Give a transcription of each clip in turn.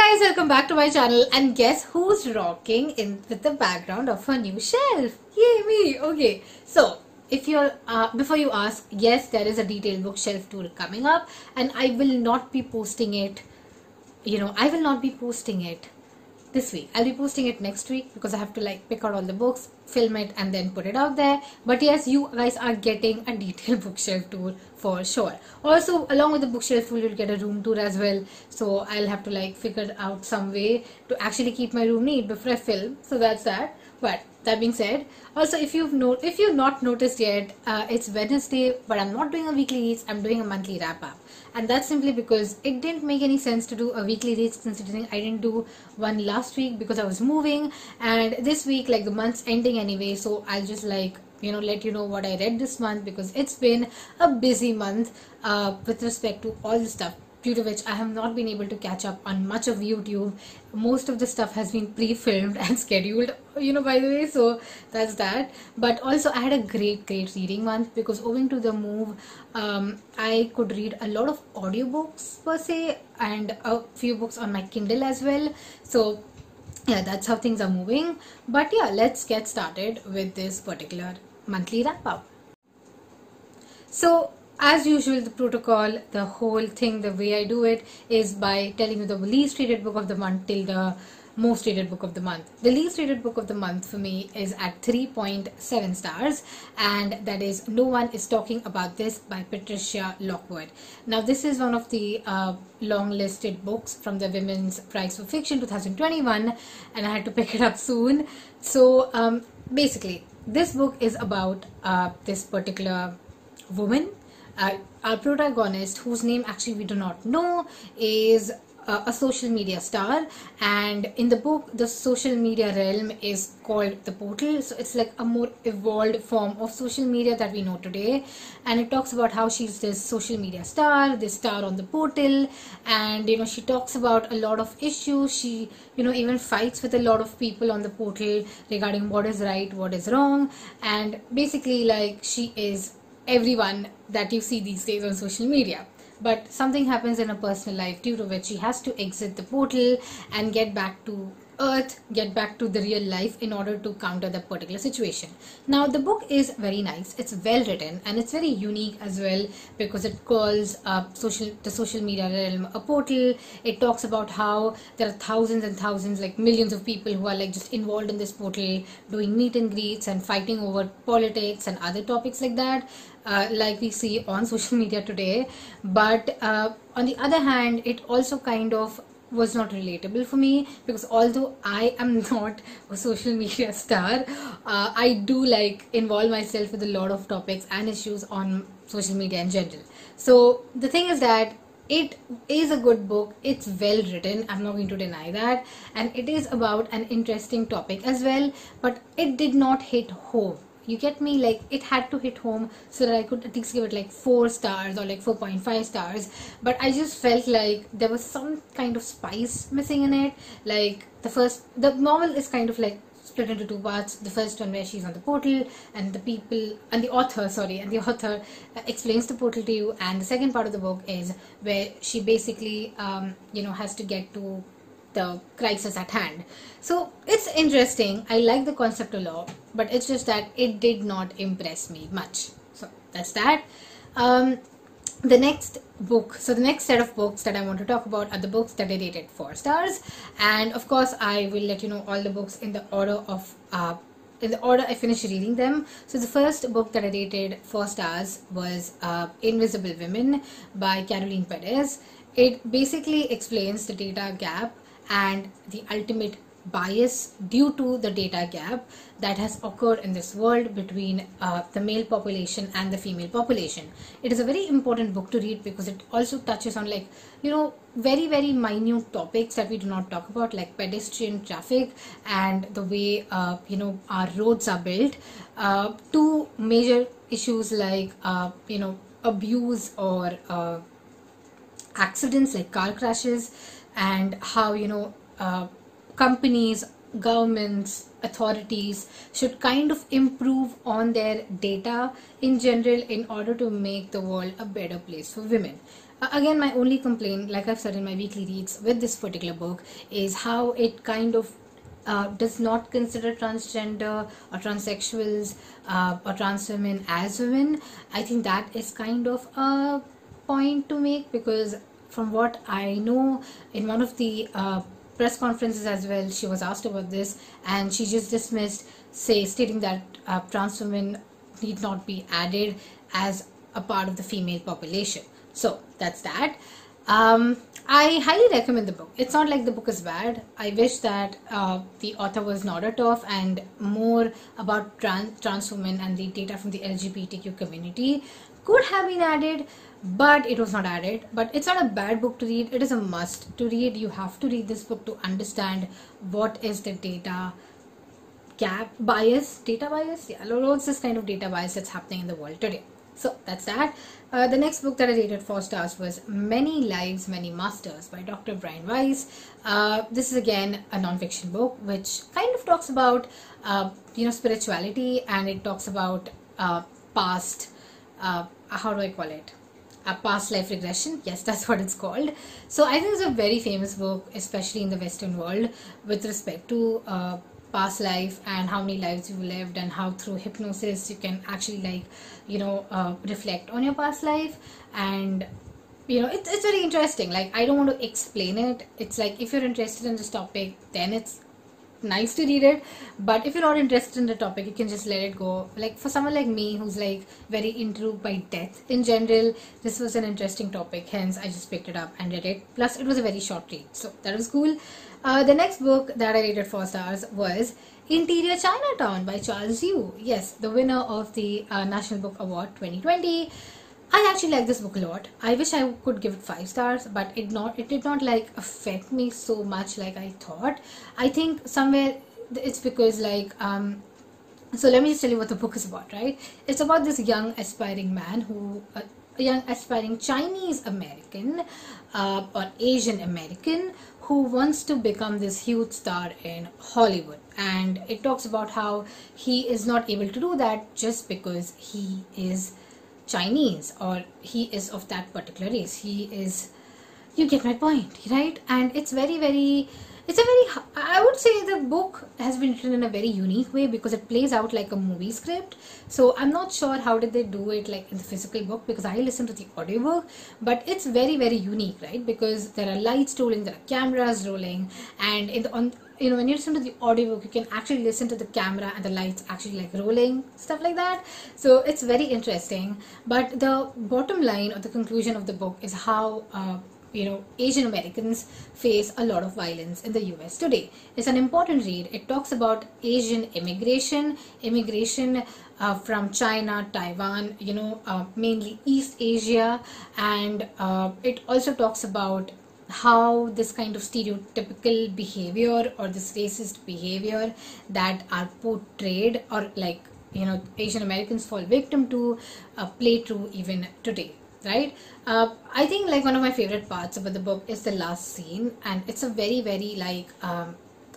guys, welcome back to my channel, and guess who's rocking in with the background of her new shelf? Yay me! Okay, so if you're before you ask, yes, there is a detailed bookshelf tour coming up, and I will not be posting it. I will not be posting it this week. I'll be posting it next week because I have to pick out all the books, film it, and then put it out there. But yes, you guys are getting a detailed bookshelf tour for sure. Also, along with the bookshelf tour, you'll get a room tour as well. So I'll have to figure out some way to actually keep my room neat before I film. So that's that. But that being said, also if you've not noticed yet, it's Wednesday, but I'm not doing a weekly reads. I'm doing a monthly wrap up. And that's simply because it didn't make any sense to do a weekly read, considering I didn't do one last week because I was moving, and this week the month's ending anyway, so I'll just let you know what I read this month, because it's been a busy month with respect to all the stuff, due to which I have not been able to catch up on much of YouTube. Most of the stuff has been pre-filmed and scheduled, by the way, so that's that. But also I had a great reading month, because owing to the move, I could read a lot of audiobooks per se, and a few books on my Kindle as well. So yeah, that's how things are moving. But yeah, let's get started with this particular monthly wrap up. So as usual, the protocol, the whole thing, the way I do it is by telling you the least rated book of the month till the most rated book of the month. The least rated book of the month for me is at 3.7 stars, and that is No One Is Talking About This by Patricia Lockwood. Now this is one of the long listed books from the Women's Prize for Fiction 2021, and I had to pick it up soon. So basically this book is about this particular woman. Our protagonist, whose name actually we do not know, is a social media star, and in the book the social media realm is called the portal. So it's a more evolved form of social media that we know today, and it talks about how she's this social media star, this star on the portal, and she talks about a lot of issues. She even fights with a lot of people on the portal regarding what is right, what is wrong, and basically she is everyone that you see these days on social media. But something happens in her personal life, due to which she has to exit the portal and get back to Earth, get back to the real life in order to counter that particular situation. Now the book is very nice, it's well written, and it's very unique as well, because it calls the social media realm a portal. It talks about how there are thousands and thousands, millions of people who are just involved in this portal, doing meet and greets and fighting over politics and other topics like that, like we see on social media today. But on the other hand, it also kind of was not relatable for me, because although I am not a social media star, I do involve myself with a lot of topics and issues on social media in general. So the thing is that it is a good book, it's well written, I'm not going to deny that, and it is about an interesting topic as well, but it did not hit home. You get me? It had to hit home so that I could at least give it 4 stars or 4.5 stars. But I just felt there was some kind of spice missing in it. The novel is kind of split into 2 parts. The first one where she's on the portal, and the author explains the portal to you. And the second part of the book is where she basically has to get to the crisis at hand. So it's interesting. I like the concept a lot, but it's just that it did not impress me much. So that's that. The next set of books that I want to talk about are the books that I rated 4 stars, and of course I will let you know all the books in the order I finished reading them. So the first book that I rated 4 stars was Invisible Women by Caroline Perez. It basically explains the data gap and the ultimate bias due to the data gap that has occurred in this world between the male population and the female population. It is a very important book to read, because it also touches on very minute topics that we do not talk about, like pedestrian traffic and the way our roads are built, to major issues like abuse or accidents like car crashes, and how companies, governments, authorities should kind of improve on their data in general in order to make the world a better place for women. Again, my only complaint, like I've said in my weekly reads with this particular book, is how it kind of does not consider transgender or transsexuals or trans women as women. I think that is kind of a point to make, because from what I know, in one of the press conferences as well, she was asked about this and she just dismissed, stating that trans women need not be added as a part of the female population. So that's that. I highly recommend the book. It's not like the book is bad. I wish that the author was not a tough and more about trans women and the data from the LGBTQ community could have been added, but it was not added. But it's not a bad book to read. It is a must to read. You have to read this book to understand what is the data bias, yeah, what's this kind of data bias that's happening in the world today. So that's that. The next book that I rated 4 stars was Many Lives, Many Masters by Dr. Brian Weiss. This is again a non-fiction book which kind of talks about spirituality, and it talks about past, how do I call it? Past life regression. Yes, that's what it's called. So I think it's a very famous book, especially in the Western world, with respect to past life and how many lives you've lived, and how through hypnosis you can actually reflect on your past life. And it's very interesting. Like, I don't want to explain it. It's like, if you're interested in this topic, then it's nice to read it, but if you're not interested in the topic, you can just let it go. Like, for someone like me who's like very intrigued by death in general, this was an interesting topic, hence I just picked it up and read it. Plus it was a very short read, so that was cool. The next book that I rated 4 stars was Interior Chinatown by Charles Yu. Yes, the winner of the National Book Award 2020. I actually like this book a lot. I wish I could give it 5 stars, but it did not like affect me so much like I thought. I think somewhere it's because so let me just tell you what the book is about, right? It's about this young aspiring man who, a young aspiring Chinese American or Asian American who wants to become this huge star in Hollywood. And it talks about how he is not able to do that just because he is Chinese or he is of that particular race. He is, you get my point, right? And it's I would say the book has been written in a very unique way because it plays out like a movie script. So I'm not sure how did they do it like in the physical book, because I listened to the audiobook, but it's very, very unique, right? Because there are lights rolling, there are cameras rolling, and when you listen to the audiobook, you can actually listen to the camera and the lights actually like rolling, stuff like that. So it's very interesting. But the bottom line or the conclusion of the book is how Asian Americans face a lot of violence in the US today. It's an important read. It talks about Asian immigration from China, Taiwan, mainly East Asia, and it also talks about how this kind of stereotypical behavior or this racist behavior that are portrayed or Asian Americans fall victim to play true even today, right? I think one of my favorite parts about the book is the last scene, and it's a very, very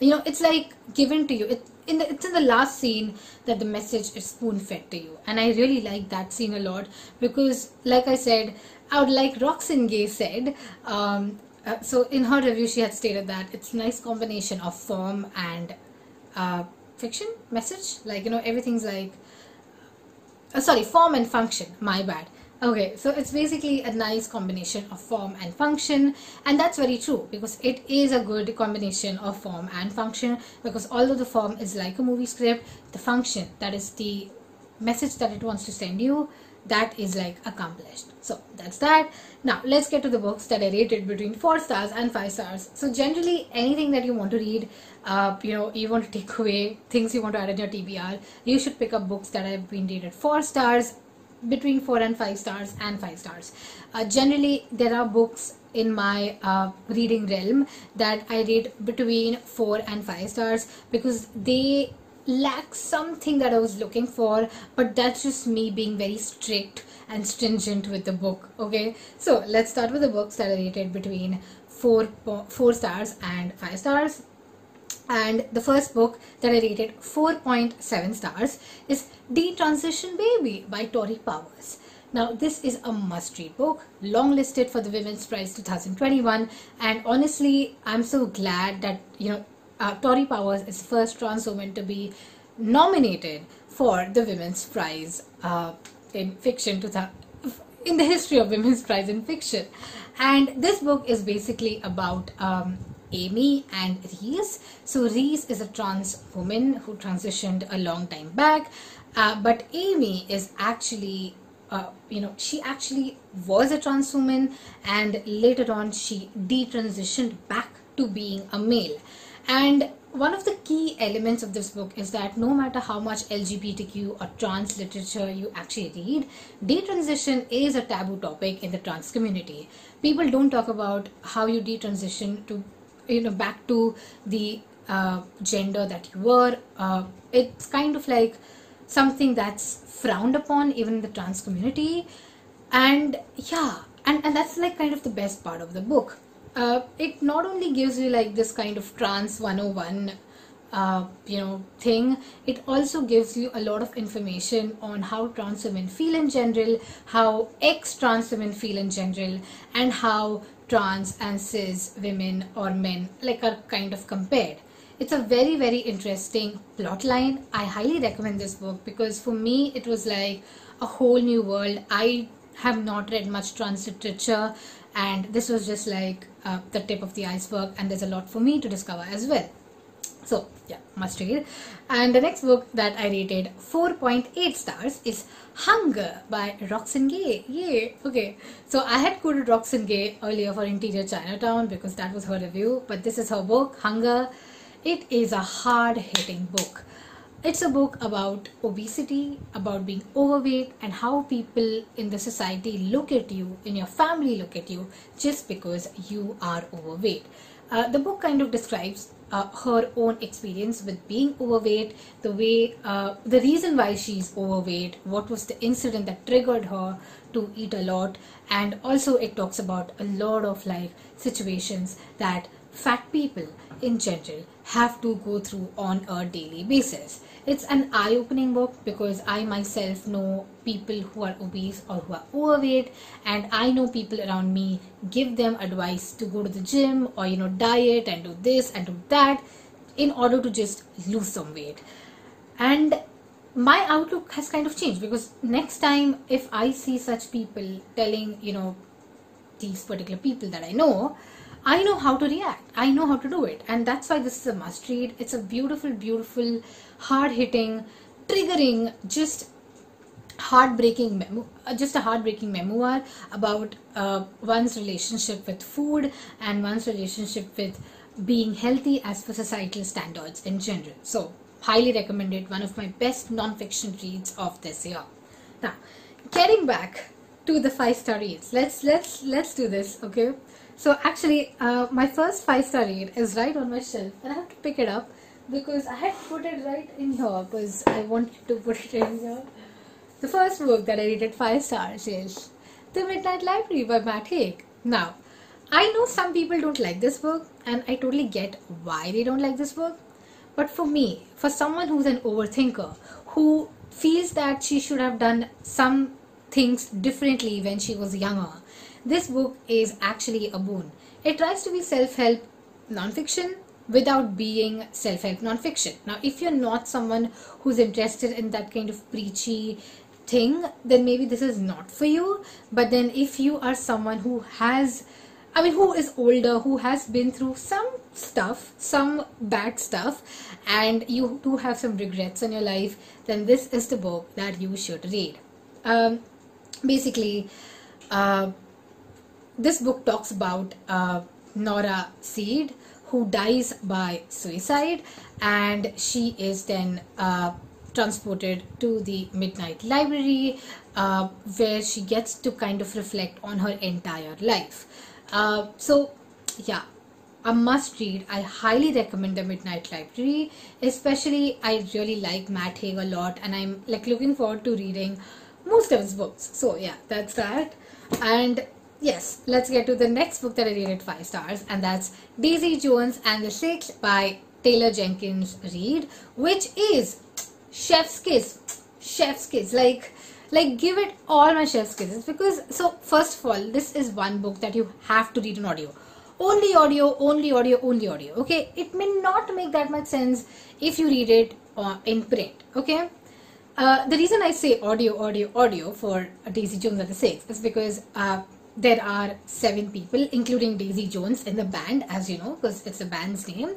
it's like given to you. It's in the last scene that the message is spoon fed to you, and I really like that scene a lot because, like I said, I would like Roxane Gay said. So in her review, she had stated that it's a nice combination of form and fiction message. Everything's form and function. My bad. Okay, so it's basically a nice combination of form and function, and that's very true because it is a good combination of form and function, because although the form is like a movie script, the function, that is the message that it wants to send you, that is accomplished. So that's that. Now let's get to the books that I rated between 4 stars and 5 stars. So generally anything that you want to read, you want to take away things you want to add in your TBR, you should pick up books that have been rated 4 stars, between 4 and 5 stars, and 5 stars. Generally there are books in my reading realm that I rate between 4 and 5 stars because they lack something that I was looking for, but that's just me being very strict and stringent with the book. Okay, so let's start with the books that I rated between 4 stars and 5 stars. And the first book that I rated 4.7 stars is Detransition Baby by Tori Powers. Now, this is a must-read book, long-listed for the Women's Prize 2021, and honestly, I'm so glad that, Tori Powers is the first trans woman to be nominated for the Women's Prize in fiction in the history of Women's Prize in fiction. And this book is basically about Amy and Reese. So Reese is a trans woman who transitioned a long time back, but Amy is actually she actually was a trans woman, and later on she detransitioned back to being a male. And one of the key elements of this book is that no matter how much LGBTQ or trans literature you actually read, detransition is a taboo topic in the trans community. People don't talk about how you detransition to, back to the gender that you were. It's kind of like something that's frowned upon even in the trans community. And yeah, and that's like kind of the best part of the book. It not only gives you like this kind of trans 101 thing, it also gives you a lot of information on how trans women feel in general, how ex-trans women feel in general, and how trans and cis women or men are kind of compared. It's a very, very interesting plot line. I highly recommend this book because for me it was like a whole new world. I have not read much trans literature, and this was just like the tip of the iceberg, and there's a lot for me to discover as well. So yeah, must read. And the next book that I rated 4.8 stars is Hunger by Roxane Gay. Yay! Okay, so I had quoted Roxane Gay earlier for Interior Chinatown because that was her review, but this is her book, Hunger. It is a hard-hitting book. It's a book about obesity, about being overweight, and how people in the society look at you, in your family look at you, just because you are overweight. The book kind of describes her own experience with being overweight, the reason why she's overweight, what was the incident that triggered her to eat a lot, and also it talks about a lot of situations that fat people in general have to go through on a daily basis. It's an eye-opening book because I myself know people who are obese or who are overweight, and I know people around me give them advice to go to the gym or diet and do this and do that in order to just lose some weight. And my outlook has kind of changed because next time if I see such people telling these particular people that I know how to react. I know how to do it. And that's why this is a must read. It's a beautiful, beautiful, hard-hitting, triggering, just a heartbreaking memoir about one's relationship with food and one's relationship with being healthy as per societal standards in general. So, highly recommended. One of my best non-fiction reads of this year. Now, getting back to the 5-star reads. Let's do this, okay? So actually, my first 5-star read is right on my shelf, and I have to pick it up because I had put it right in here because I wanted to put it in here. The first book that I rated 5 stars is The Midnight Library by Matt Haig. Now, I know some people don't like this book, and I totally get why they don't like this book. But for me, for someone who's an overthinker, who feels that she should have done some things differently when she was younger, this book is actually a boon. It tries to be self-help non-fiction without being self-help non-fiction. Now, if you're not someone who's interested in that kind of preachy thing, then maybe this is not for you. But then if you are someone who is older, who has been through some stuff, some bad stuff, and you do have some regrets in your life, then this is the book that you should read. Basically, this book talks about Nora Seed, who dies by suicide, and she is then transported to the Midnight Library, where she gets to kind of reflect on her entire life. So yeah, a must read. I highly recommend The Midnight Library. Especially, I really like Matt Haig a lot, and I'm looking forward to reading most of his books. So yeah, that's that. And yes, let's get to the next book that I rated 5 stars, and that's Daisy Jones and the Six by Taylor Jenkins Reid, which is chef's kiss. Chef's kiss. Like, give it all my chef's kisses, because, so first of all, this is one book that you have to read in audio. Only audio, only audio, only audio. Okay, it may not make that much sense if you read it in print. Okay, the reason I say audio, audio, audio for Daisy Jones and the Six is because there are 7 people, including Daisy Jones, in the band, as you know, because it's the band's name.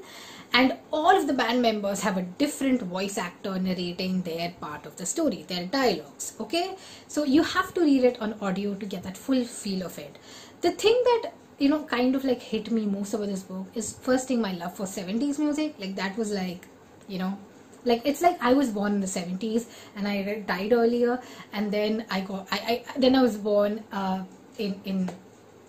And all of the band members have a different voice actor narrating their part of the story, their dialogues. Okay, so you have to read it on audio to get that full feel of it. The thing that, you know, kind of like hit me most about this book is, first thing, my love for 70s music. Like, that was like, you know, like, it's like I was born in the 70s and I died earlier, and then I was born in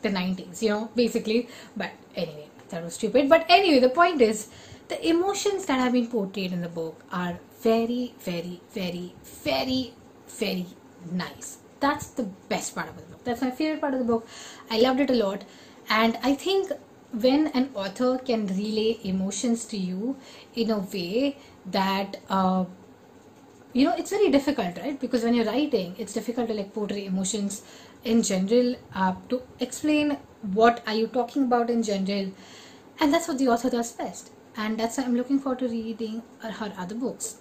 the 90s, you know, basically. But anyway, that was stupid. But anyway, the point is, the emotions that have been portrayed in the book are very, very, very, very, very nice. That's the best part of the book. That's my favorite part of the book. I loved it a lot. And I think when an author can relay emotions to you in a way that, you know, it's very difficult, right? Because when you're writing, it's difficult to like portray emotions in general, to explain what are you talking about in general. And that's what the author does best. And that's why I'm looking forward to reading her other books.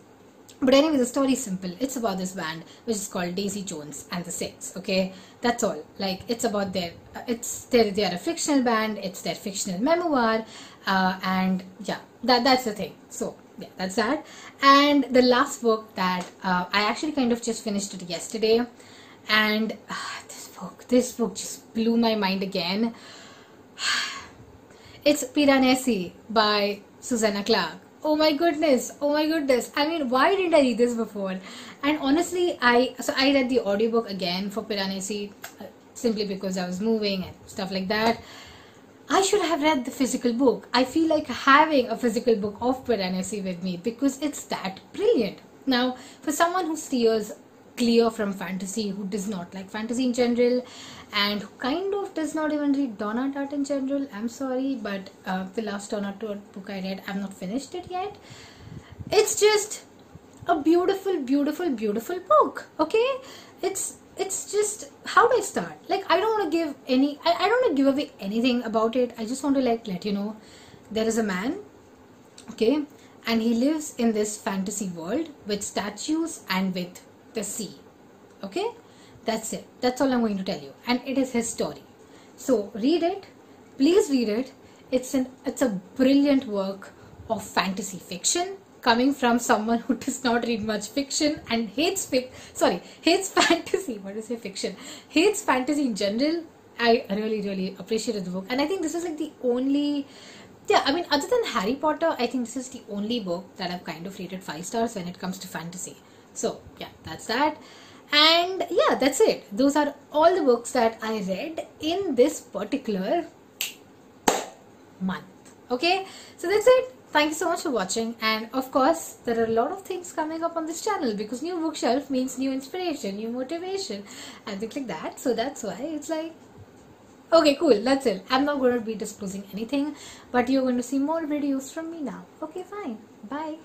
But anyway, the story is simple. It's about this band, which is called Daisy Jones and the Six. Okay, that's all. Like, it's about they are a fictional band. It's their fictional memoir, and yeah, that's the thing. So yeah, that's that. And the last book that I actually kind of just finished it yesterday, and this book just blew my mind again. It's Piranesi by Susanna Clark. Oh my goodness, oh my goodness. I mean, why didn't I read this before? And honestly, I read the audiobook again for Piranesi, simply because I was moving and stuff like that. I should have read the physical book. I feel like having a physical book of Piranesi with me, because it's that brilliant. Now, for someone who steers clear from fantasy, who does not like fantasy in general, and who kind of does not even read Donna Tartt in general, I'm sorry, but the last Donna Tartt book I read, I've not finished it yet. It's just a beautiful, beautiful, beautiful book. Okay, it's just, how do I start? Like, I don't want to give any, I don't want to give away anything about it. I just want to like let you know, there is a man, okay, and he lives in this fantasy world with statues and with the sea. Okay, that's it. That's all I'm going to tell you, and it is his story. So read it, please read it. It's a brilliant work of fantasy fiction, coming from someone who does not read much fiction and hates fantasy. What is fiction? Hates fantasy in general. I really, really appreciated the book, and I think this is like the only, yeah, I mean, other than Harry Potter, I think this is the only book that I've kind of rated 5 stars when it comes to fantasy. So yeah, that's that. And yeah, that's it. Those are all the books that I read in this particular month. Okay, so that's it. Thank you so much for watching, and of course there are a lot of things coming up on this channel, because new bookshelf means new inspiration, new motivation and things like that. So that's why it's like, okay, cool, that's it. I'm not going to be disclosing anything, but you're going to see more videos from me now. Okay, fine, bye.